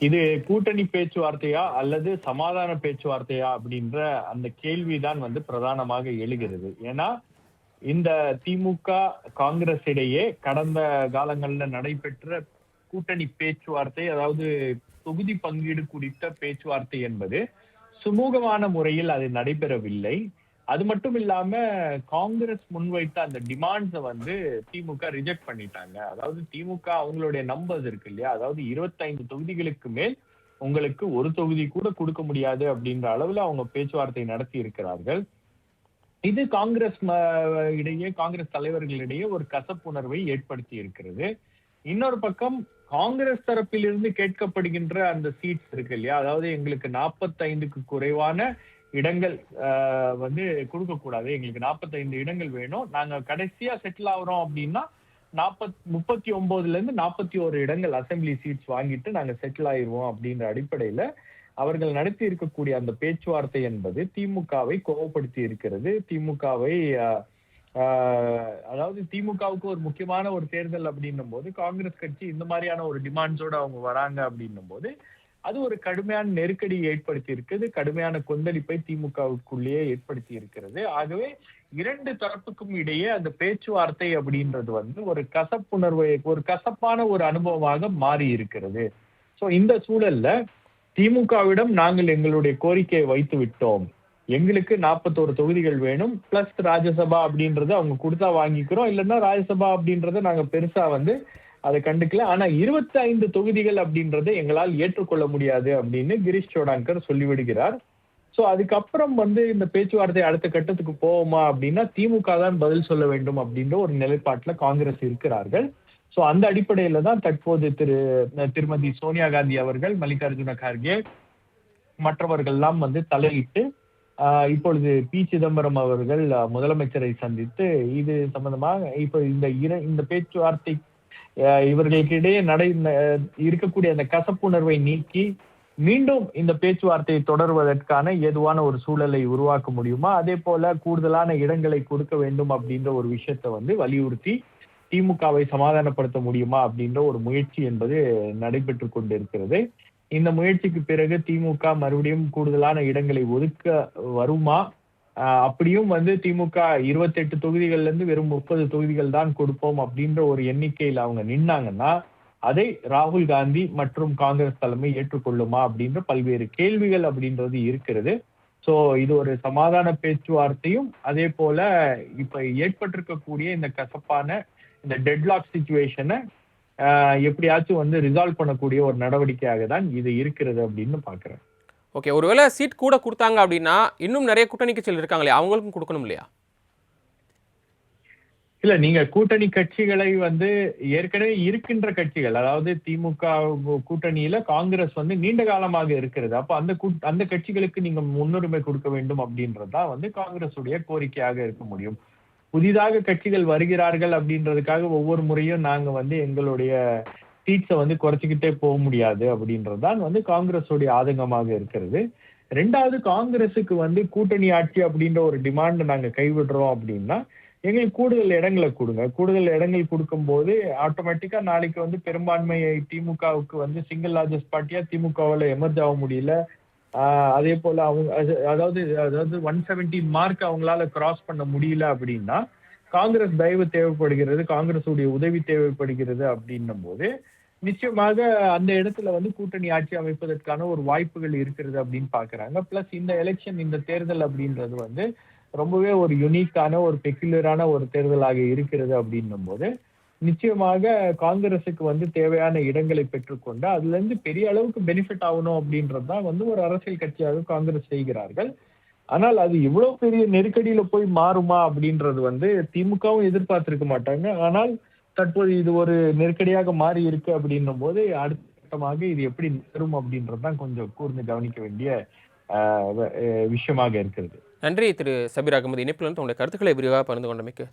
இது கூட்டணி பேச்சுவார்த்தையா அல்லது சமாதான பேச்சுவார்த்தையா அப்படின்ற அந்த கேள்விதான் பிரதானமாக எழுகிறது. ஏன்னா இந்த திமுக காங்கிரஸ் இடையே கடந்த காலங்கள்ல நடைபெற்ற கூட்டணி பேச்சுவார்த்தை, அதாவது தொகுதி பங்கீடு குறித்த பேச்சுவார்த்தை என்பது சுமூகமான முறையில் அது நடைபெறவில்லை. அது மட்டும் இல்லாம காங்கிரஸ் முன்வைத்த அந்த டிமாண்ட்ஸ திமுக ரிஜெக்ட் பண்ணிட்டாங்க. அதாவது திமுக அவங்களுடைய நம்பர்ஸ் இருக்கு இல்லையா, அதாவது 25 தொகுதிகளுக்கு மேல் உங்களுக்கு ஒரு தொகுதி கூட கொடுக்க முடியாது அப்படின்ற அளவுல அவங்க பேச்சுவார்த்தை நடத்தி இருக்கிறார்கள். இது காங்கிரஸ் இடையே, காங்கிரஸ் தலைவர்களிடையே ஒரு கசப்புணர்வை ஏற்படுத்தி இருக்கிறது. இன்னொரு பக்கம் காங்கிரஸ் தரப்பிலிருந்து கேட்கப்படுகின்ற அந்த சீட்ஸ் இருக்கு இல்லையா, அதாவது எங்களுக்கு 45க்கு குறைவான இடங்கள் கொடுக்க கூடாது, எங்களுக்கு 45 இடங்கள் வேணும், நாங்க கடைசியா செட்டில் ஆகுறோம் அப்படின்னா 39ல இருந்து 41 இடங்கள் அசெம்பிளி சீட்ஸ் வாங்கிட்டு நாங்க செட்டில் ஆயிருவோம் அப்படின்ற அடிப்படையில அவர்கள் நடத்தி இருக்கக்கூடிய அந்த பேச்சுவார்த்தை என்பது திமுகவை கோபப்படுத்தி இருக்கிறது. திமுகவை அதாவது திமுகவுக்கு ஒரு முக்கியமான ஒரு தேர்தல் அப்படின்னும் போது காங்கிரஸ் கட்சி இந்த மாதிரியான ஒரு டிமாண்ட்ஸோட அவங்க வராங்க அப்படின்னும் போது அது ஒரு கடுமையான நெருக்கடியை ஏற்படுத்தி இருக்குது, கடுமையான கொந்தளிப்பை திமுகவுக்குள்ளேயே ஏற்படுத்தி இருக்கிறது. ஆகவே இரண்டு தரப்புக்கும் இடையே அந்த பேச்சுவார்த்தை அப்படின்றது ஒரு கசப்புணர்வை, ஒரு கசப்பான ஒரு அனுபவமாக மாறி இருக்கிறது. சோ இந்த சூழல்ல திமுகவிடம் நாங்கள் எங்களுடைய கோரிக்கையை வைத்து விட்டோம், எங்களுக்கு 41 தொகுதிகள் வேணும் பிளஸ் ராஜ்யசபா அப்படின்றத அவங்க கொடுத்தா வாங்கிக்கிறோம், இல்லைன்னா ராஜ்யசபா அப்படின்றத நாங்க பெருசா அதை கண்டுக்கல, ஆனா 25 தொகுதிகள் அப்படின்றத எங்களால் ஏற்றுக்கொள்ள முடியாது அப்படின்னு கிரீஷ் சோடாங்கர் சொல்லிவிடுகிறார். சோ அதுக்கப்புறம் இந்த பேச்சுவார்த்தை அடுத்த கட்டத்துக்கு போவோமா அப்படின்னா திமுக தான் பதில் சொல்ல வேண்டும் அப்படின்ற ஒரு நிலைப்பாட்டுல காங்கிரஸ் இருக்கிறார்கள். சோ அந்த அடிப்படையில தான் தற்போது திருமதி சோனியா காந்தி அவர்கள், மல்லிகார்ஜுன கார்கே மற்றவர்கள் எல்லாம் தலையிட்டு இப்பொழுது பி சிதம்பரம் அவர்கள் முதலமைச்சரை சந்தித்து இது சம்பந்தமாக இப்ப இந்த பேச்சுவார்த்தை இவர்களுக்கு இடையே இருக்கக்கூடிய அந்த கசப்புணர்வை நீக்கி மீண்டும் இந்த பேச்சுவார்த்தையை தொடர்வதற்கான ஏதுவான ஒரு சூழலை உருவாக்க முடியுமா, அதே போல கூடுதலான இடங்களை கொடுக்க வேண்டும் அப்படின்ற ஒரு விஷயத்தை வலியுறுத்தி திமுகவை சமாதானப்படுத்த முடியுமா அப்படின்ற ஒரு முயற்சி என்பது நடைபெற்று கொண்டிருக்கிறது. இந்த முயற்சிக்கு பிறகு திமுக மறுபடியும் கூடுதலான இடங்களை ஒதுக்க வருமா, அப்படியும் திமுக 28 தொகுதிகள்ல இருந்து வெறும் 30 தொகுதிகள் தான் கொடுப்போம் அப்படின்ற ஒரு எண்ணிக்கையில் அவங்க நின்னாங்கன்னா அதை ராகுல் காந்தி மற்றும் காங்கிரஸ் தலைமை ஏற்றுக்கொள்ளுமா அப்படின்ற பல்வேறு கேள்விகள் அப்படின்றது இருக்கிறது. சோ இது ஒரு சமாதான பேச்சுவார்த்தையும் அதே போல இப்ப ஏற்பட்டிருக்கக்கூடிய இந்த கசப்பான இந்த டெட்லாக் சிச்சுவேஷனை எப்படியாச்சும் ரிசால்வ் பண்ணக்கூடிய ஒரு நடவடிக்கையாக தான் இது இருக்கிறது அப்படின்னு பாக்குறேன். ஓகே, ஒருவேளை சீட் கூட கொடுத்தாங்க அப்படின்னா இன்னும் நிறைய கூட்டணி கட்சிகள் இருக்காங்களே, அவங்களுக்கும் கொடுக்கணும் இல்லையா? இல்ல, நீங்க கூட்டணி கட்சிகளை ஏற்கனவே இருக்கின்ற கட்சிகள், அதாவது திமுக கூட்டணியில காங்கிரஸ் நீண்ட காலமாக இருக்கிறது. அப்ப அந்த கட்சிகளுக்கு நீங்க முன்னுரிமை கொடுக்க வேண்டும் அப்படின்றதுதான் காங்கிரஸ் உடைய கோரிக்கையாக இருக்க முடியும். புதிதாக கட்சிகள் வருகிறார்கள் அப்படின்றதுக்காக ஒவ்வொரு முறையும் நாங்க எங்களுடைய சீட்ஸை குறைச்சிக்கிட்டே போக முடியாது அப்படின்றதுதான் காங்கிரஸ் உடைய ஆதங்கமாக இருக்கிறது. ரெண்டாவது, காங்கிரஸுக்கு கூட்டணி ஆட்சி அப்படின்ற ஒரு டிமாண்ட் நாங்க கைவிடுறோம் அப்படின்னா எங்களுக்கு கூடுதல் இடங்களை கொடுங்க. கூடுதல் இடங்கள் கொடுக்கும் போது ஆட்டோமேட்டிக்கா நாளைக்கு பெரும்பான்மை திமுகவுக்கு சிங்கிள் லார்ஜஸ்ட் பார்ட்டியா திமுகவால எமர்ஜ் ஆக முடியல. அதே போல அவங்க அதாவது 170 மார்க் அவங்களால கிராஸ் பண்ண முடியல அப்படின்னா காங்கிரஸ் தயவு தேவைப்படுகிறது, காங்கிரஸ் உடைய உதவி தேவைப்படுகிறது அப்படின்னும் போது நிச்சயமாக அந்த இடத்துல கூட்டணி ஆட்சி அமைப்பதற்கான ஒரு வாய்ப்புகள் இருக்கிறது அப்படின்னு பாக்குறாங்க. பிளஸ் இந்த எலெக்ஷன், இந்த தேர்தல் அப்படின்றது ரொம்பவே ஒரு யுனிக்கான ஒரு பெக்யுலரான ஒரு தேர்தலாக இருக்கிறது அப்படின்னும் போது நிச்சயமாக காங்கிரஸுக்கு தேவையான இடங்களை பெற்றுக்கொண்டு அதுல இருந்து பெரிய அளவுக்கு பெனிஃபிட் ஆகணும் அப்படின்றதுதான் ஒரு அரசியல் கட்சியாக காங்கிரஸ் செய்கிறார்கள். ஆனால் அது இவ்வளவு பெரிய நெருக்கடியில போய் மாறுமா அப்படின்றது திமுகவும் எதிர்பார்த்திருக்க மாட்டாங்க. ஆனால் தற்போது இது ஒரு நெருக்கடியாக மாறி இருக்கு அப்படின்னும் போது அடுத்த கட்டமாக இது எப்படி நகரும் அப்படின்றதுதான் கொஞ்சம் கூர்ந்து கவனிக்க வேண்டிய விஷயமாக இருக்கிறது. நன்றி திரு சபீர் அகமது. இணைப்பில் உங்களுடைய கருத்துக்களை விரிவாக பகிர்ந்து கொண்டமைக்கு.